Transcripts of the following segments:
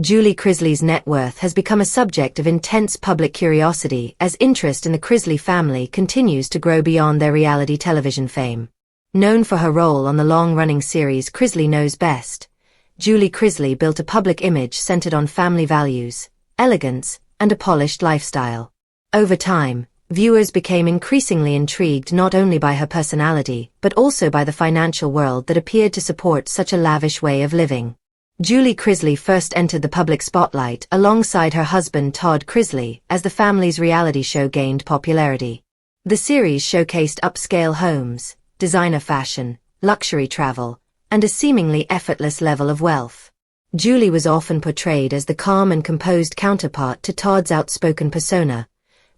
Julie Chrisley's net worth has become a subject of intense public curiosity as interest in the Chrisley family continues to grow beyond their reality television fame. Known for her role on the long-running series Chrisley Knows Best, Julie Chrisley built a public image centered on family values, elegance, and a polished lifestyle. Over time, viewers became increasingly intrigued not only by her personality but also by the financial world that appeared to support such a lavish way of living. Julie Chrisley first entered the public spotlight alongside her husband Todd Chrisley as the family's reality show gained popularity. The series showcased upscale homes, designer fashion, luxury travel, and a seemingly effortless level of wealth. Julie was often portrayed as the calm and composed counterpart to Todd's outspoken persona,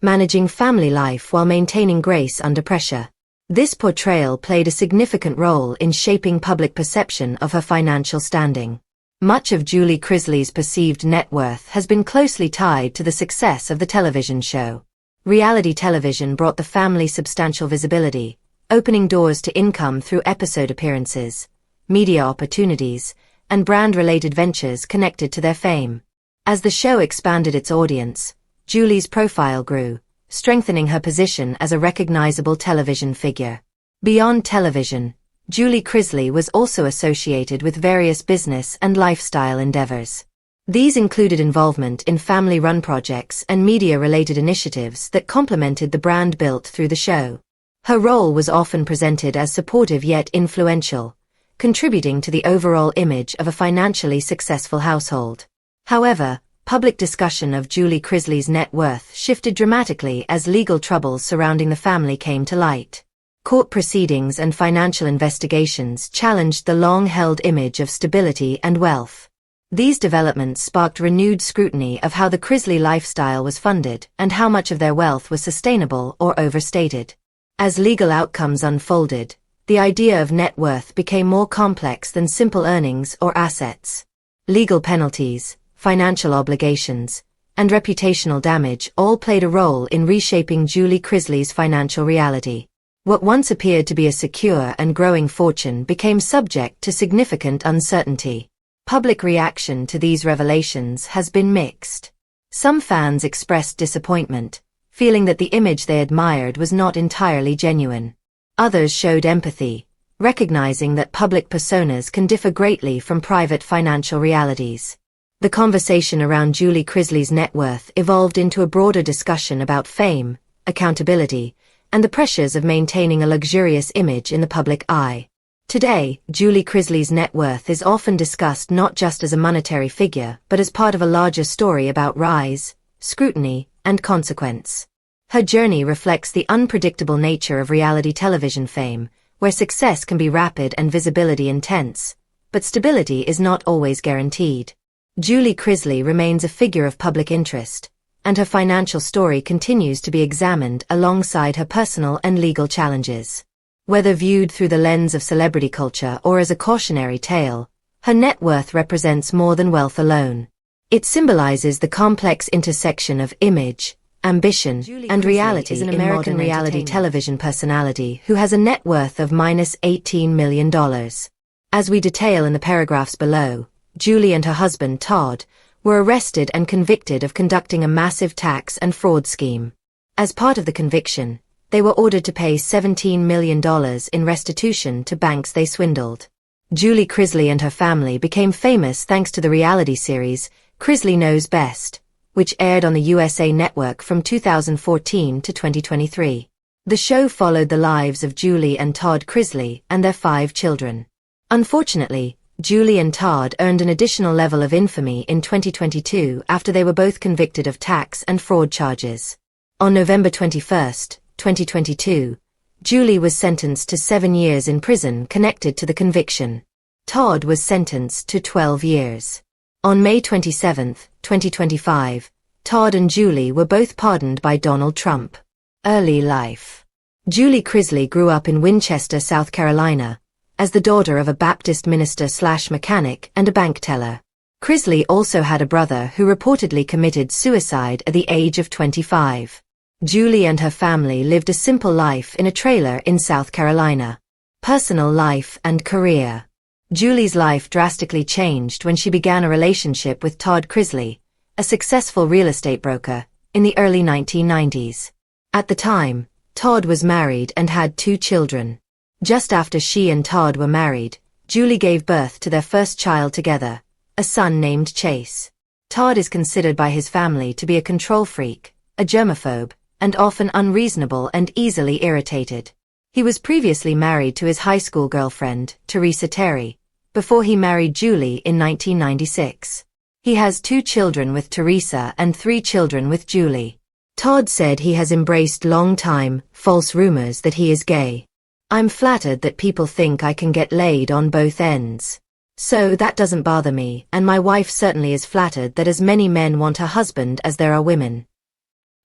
managing family life while maintaining grace under pressure. This portrayal played a significant role in shaping public perception of her financial standing. Much of Julie Chrisley's perceived net worth has been closely tied to the success of the television show. Reality television brought the family substantial visibility, opening doors to income through episode appearances, media opportunities, and brand-related ventures connected to their fame. As the show expanded its audience, Julie's profile grew, strengthening her position as a recognizable television figure. Beyond television, Julie Chrisley was also associated with various business and lifestyle endeavors. These included involvement in family-run projects and media-related initiatives that complemented the brand built through the show. Her role was often presented as supportive yet influential, contributing to the overall image of a financially successful household. However, public discussion of Julie Chrisley's net worth shifted dramatically as legal troubles surrounding the family came to light. Court proceedings and financial investigations challenged the long-held image of stability and wealth. These developments sparked renewed scrutiny of how the Chrisley lifestyle was funded and how much of their wealth was sustainable or overstated. As legal outcomes unfolded, the idea of net worth became more complex than simple earnings or assets. Legal penalties, financial obligations, and reputational damage all played a role in reshaping Julie Chrisley's financial reality. What once appeared to be a secure and growing fortune became subject to significant uncertainty. Public reaction to these revelations has been mixed. Some fans expressed disappointment, feeling that the image they admired was not entirely genuine. Others showed empathy, recognizing that public personas can differ greatly from private financial realities. The conversation around Julie Chrisley's net worth evolved into a broader discussion about fame, accountability, and the pressures of maintaining a luxurious image in the public eye. Today, Julie Chrisley's net worth is often discussed not just as a monetary figure but as part of a larger story about rise, scrutiny, and consequence. Her journey reflects the unpredictable nature of reality television fame, where success can be rapid and visibility intense, but stability is not always guaranteed. Julie Chrisley remains a figure of public interest, and her financial story continues to be examined alongside her personal and legal challenges. Whether viewed through the lens of celebrity culture or as a cautionary tale, her net worth represents more than wealth alone. It symbolizes the complex intersection of image, ambition, and reality is an American reality television personality who has a net worth of -$18 million. As we detail in the paragraphs below, Julie and her husband Todd were arrested and convicted of conducting a massive tax and fraud scheme. As part of the conviction, they were ordered to pay $17 million in restitution to banks they swindled. Julie Chrisley and her family became famous thanks to the reality series Chrisley Knows Best, which aired on the USA Network from 2014 to 2023. The show followed the lives of Julie and Todd Chrisley and their 5 children. Unfortunately, Julie and Todd earned an additional level of infamy in 2022 after they were both convicted of tax and fraud charges. On November 21, 2022, Julie was sentenced to 7 years in prison connected to the conviction. Todd was sentenced to 12 years. On May 27, 2025, Todd and Julie were both pardoned by Donald Trump. Early life. Julie Chrisley grew up in Winchester, South Carolina, as the daughter of a Baptist minister/mechanic and a bank teller. Chrisley also had a brother who reportedly committed suicide at the age of 25. Julie and her family lived a simple life in a trailer in South Carolina. Personal life and career. Julie's life drastically changed when she began a relationship with Todd Chrisley, a successful real estate broker, in the early 1990s. At the time, Todd was married and had 2 children. Just after she and Todd were married, Julie gave birth to their first child together, a son named Chase. Todd is considered by his family to be a control freak, a germaphobe, and often unreasonable and easily irritated. He was previously married to his high school girlfriend, Teresa Terry, before he married Julie in 1996. He has 2 children with Teresa and 3 children with Julie. Todd said he has embraced long-time, false rumors that he is gay. I'm flattered that people think I can get laid on both ends. So that doesn't bother me, and my wife certainly is flattered that as many men want a husband as there are women.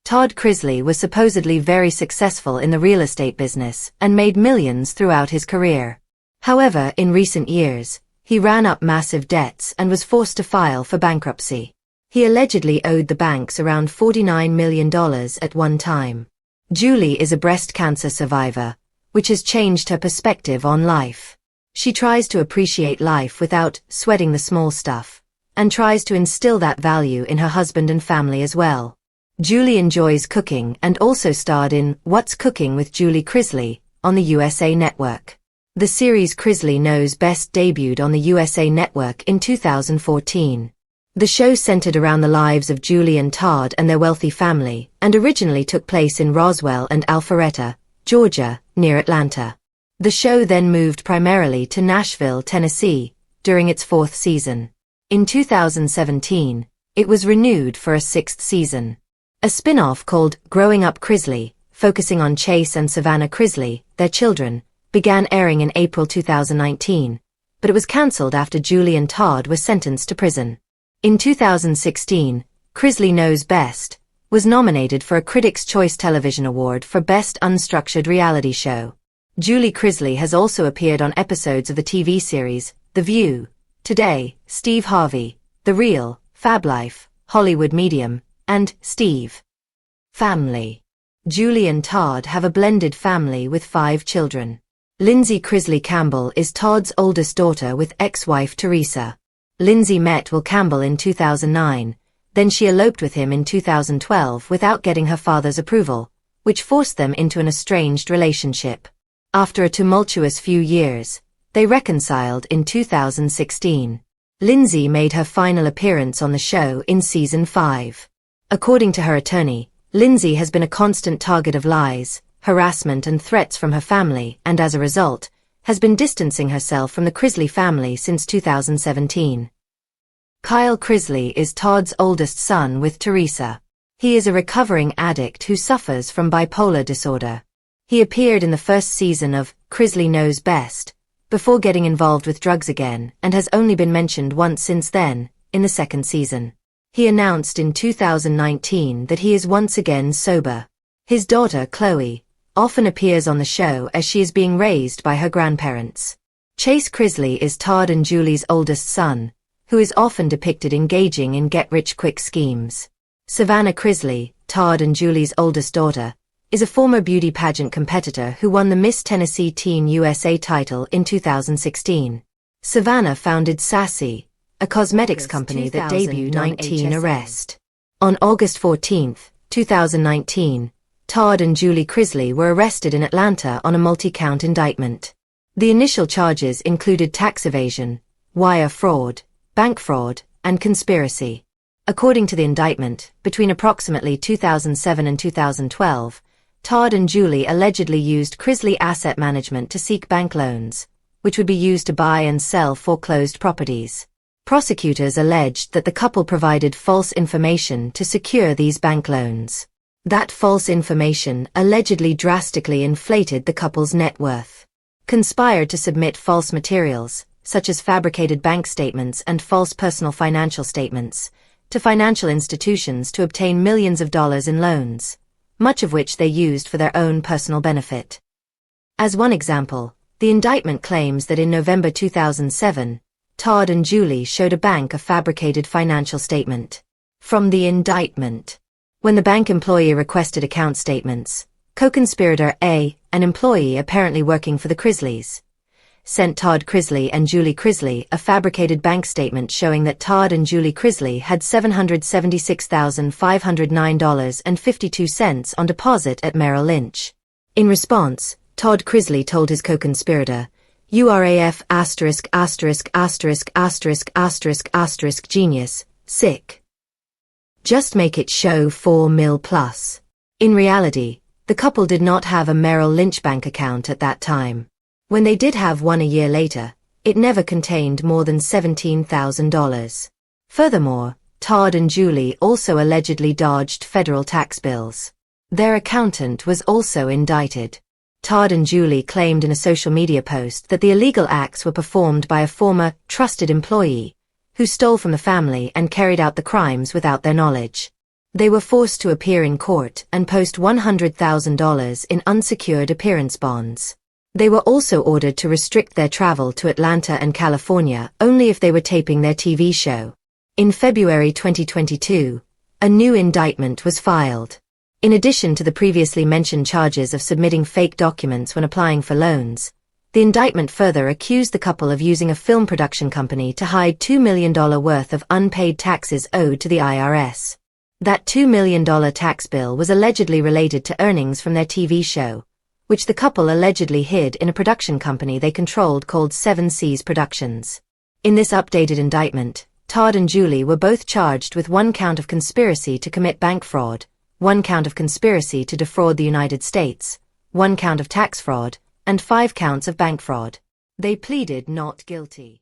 Todd Chrisley was supposedly very successful in the real estate business and made millions throughout his career. However, in recent years, he ran up massive debts and was forced to file for bankruptcy. He allegedly owed the banks around $49 million at one time. Julie is a breast cancer survivor, which has changed her perspective on life. She tries to appreciate life without sweating the small stuff, and tries to instill that value in her husband and family as well. Julie enjoys cooking and also starred in What's Cooking with Julie Chrisley on the USA Network. The series Chrisley Knows Best debuted on the USA Network in 2014. The show centered around the lives of Julie and Todd and their wealthy family, and originally took place in Roswell and Alpharetta, Georgia, near Atlanta. The show then moved primarily to Nashville, Tennessee, during its 4th season. In 2017, it was renewed for a 6th season. A spin-off called Growing Up Chrisley, focusing on Chase and Savannah Chrisley, their children, began airing in April 2019, but it was cancelled after Julie and Todd were sentenced to prison. In 2016, Chrisley Knows Best was nominated for a Critics' Choice Television Award for Best Unstructured Reality Show. Julie Chrisley has also appeared on episodes of the TV series The View, Today, Steve Harvey, The Real, Fab Life, Hollywood Medium, and Steve. Family. Julie and Todd have a blended family with 5 children. Lindsay Chrisley Campbell is Todd's oldest daughter with ex-wife Teresa. Lindsay met Will Campbell in 2009, then she eloped with him in 2012 without getting her father's approval, which forced them into an estranged relationship. After a tumultuous few years, they reconciled in 2016. Lindsay made her final appearance on the show in season 5. According to her attorney, Lindsay has been a constant target of lies, harassment and threats from her family and as a result, has been distancing herself from the Chrisley family since 2017. Kyle Chrisley is Todd's oldest son with Teresa. He is a recovering addict who suffers from bipolar disorder. He appeared in the first season of Chrisley Knows Best, before getting involved with drugs again, and has only been mentioned once since then, in the 2nd season. He announced in 2019 that he is once again sober. His daughter, Chloe, often appears on the show as she is being raised by her grandparents. Chase Chrisley is Todd and Julie's oldest son, who is often depicted engaging in get-rich-quick schemes. Savannah Chrisley, Todd and Julie's oldest daughter, is a former beauty pageant competitor who won the Miss Tennessee Teen USA title in 2016. Savannah founded Sassy, a cosmetics company that debuted on Teen Arrest. On August 14, 2019, Todd and Julie Chrisley were arrested in Atlanta on a multi-count indictment. The initial charges included tax evasion, wire fraud, bank fraud, and conspiracy. According to the indictment, between approximately 2007 and 2012, Todd and Julie allegedly used Chrisley Asset Management to seek bank loans, which would be used to buy and sell foreclosed properties. Prosecutors alleged that the couple provided false information to secure these bank loans. That false information allegedly drastically inflated the couple's net worth. Conspired to submit false materials, such as fabricated bank statements and false personal financial statements, to financial institutions to obtain millions of dollars in loans, much of which they used for their own personal benefit. As one example, the indictment claims that in November 2007, Todd and Julie showed a bank a fabricated financial statement. From the indictment. When the bank employee requested account statements, co-conspirator A, an employee apparently working for the Chrisleys, sent Todd Chrisley and Julie Chrisley a fabricated bank statement showing that Todd and Julie Chrisley had $776,509.52 on deposit at Merrill Lynch. In response, Todd Chrisley told his co-conspirator, URAF********** genius, sick. Just make it show 4 mil plus. In reality, the couple did not have a Merrill Lynch bank account at that time. When they did have one a year later, it never contained more than $17,000. Furthermore, Todd and Julie also allegedly dodged federal tax bills. Their accountant was also indicted. Todd and Julie claimed in a social media post that the illegal acts were performed by a former, trusted employee, who stole from the family and carried out the crimes without their knowledge. They were forced to appear in court and post $100,000 in unsecured appearance bonds. They were also ordered to restrict their travel to Atlanta and California only if they were taping their TV show. In February 2022, a new indictment was filed. In addition to the previously mentioned charges of submitting fake documents when applying for loans, the indictment further accused the couple of using a film production company to hide $2 million worth of unpaid taxes owed to the IRS. That $2 million tax bill was allegedly related to earnings from their TV show, which the couple allegedly hid in a production company they controlled called 7 Seas Productions. In this updated indictment, Todd and Julie were both charged with 1 count of conspiracy to commit bank fraud, 1 count of conspiracy to defraud the United States, 1 count of tax fraud, and 5 counts of bank fraud. They pleaded not guilty.